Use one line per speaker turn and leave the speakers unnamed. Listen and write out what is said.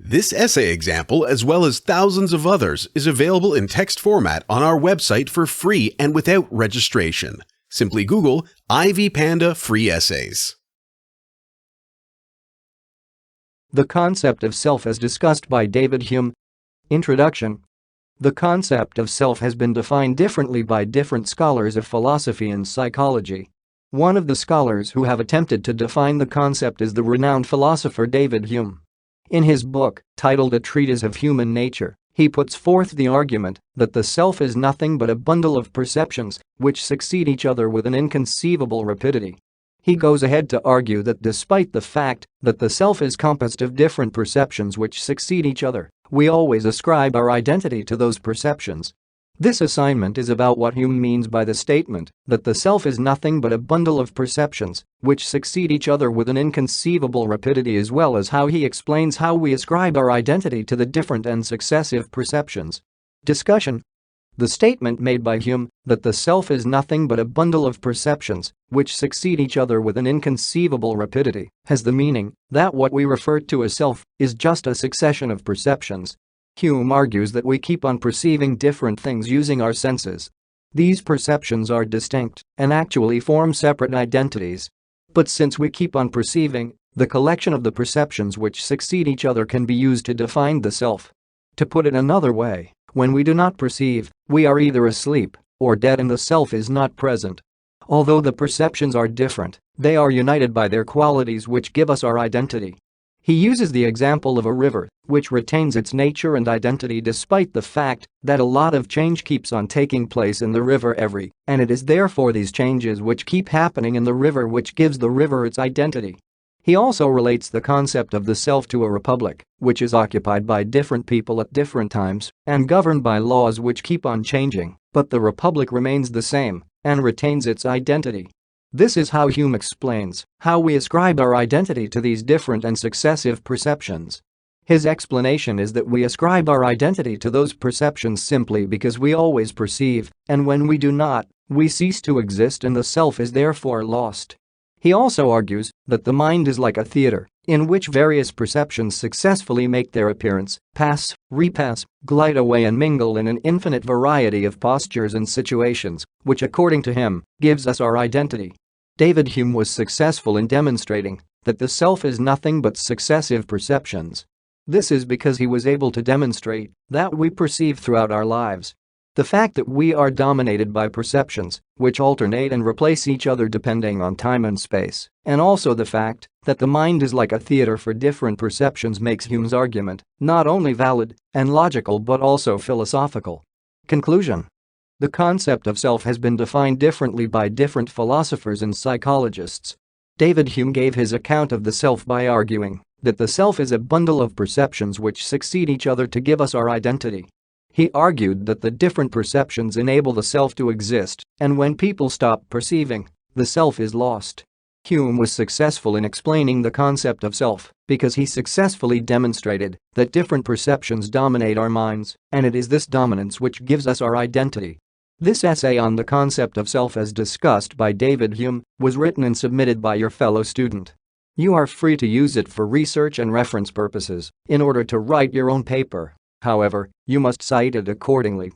This essay example, as well as thousands of others, is available in text format on our website for free and without registration. Simply Google Ivy Panda Free Essays.
The concept of self as discussed by David Hume. Introduction. The concept of self has been defined differently by different scholars of philosophy and psychology. One of the scholars who have attempted to define the concept is the renowned philosopher David Hume. In his book, titled A Treatise of Human Nature, he puts forth the argument that the self is nothing but a bundle of perceptions which succeed each other with an inconceivable rapidity. He goes ahead to argue that despite the fact that the self is composed of different perceptions which succeed each other, we always ascribe our identity to those perceptions. This assignment is about what Hume means by the statement that the self is nothing but a bundle of perceptions which succeed each other with an inconceivable rapidity, as well as how he explains how we ascribe our identity to the different and successive perceptions. Discussion. The statement made by Hume that the self is nothing but a bundle of perceptions which succeed each other with an inconceivable rapidity has the meaning that what we refer to as self is just a succession of perceptions. Hume argues that we keep on perceiving different things using our senses. These perceptions are distinct and actually form separate identities. But since we keep on perceiving, the collection of the perceptions which succeed each other can be used to define the self. To put it another way, when we do not perceive, we are either asleep or dead and the self is not present. Although the perceptions are different, they are united by their qualities which give us our identity. He uses the example of a river, which retains its nature and identity despite the fact that a lot of change keeps on taking place in the river and it is therefore these changes which keep happening in the river which gives the river its identity. He also relates the concept of the self to a republic, which is occupied by different people at different times and governed by laws which keep on changing, but the republic remains the same and retains its identity. This is how Hume explains how we ascribe our identity to these different and successive perceptions. His explanation is that we ascribe our identity to those perceptions simply because we always perceive, and when we do not, we cease to exist and the self is therefore lost. He also argues that the mind is like a theater in which various perceptions successfully make their appearance, pass, repass, glide away and mingle in an infinite variety of postures and situations, which according to him, gives us our identity. David Hume was successful in demonstrating that the self is nothing but successive perceptions. This is because he was able to demonstrate that we perceive throughout our lives. The fact that we are dominated by perceptions, which alternate and replace each other depending on time and space, and also the fact that the mind is like a theater for different perceptions makes Hume's argument not only valid and logical but also philosophical. Conclusion. The concept of self has been defined differently by different philosophers and psychologists. David Hume gave his account of the self by arguing that the self is a bundle of perceptions which succeed each other to give us our identity. He argued that the different perceptions enable the self to exist, and when people stop perceiving, the self is lost. Hume was successful in explaining the concept of self because he successfully demonstrated that different perceptions dominate our minds, and it is this dominance which gives us our identity. This essay on the concept of self as discussed by David Hume was written and submitted by your fellow student. You are free to use it for research and reference purposes in order to write your own paper. However, you must cite it accordingly.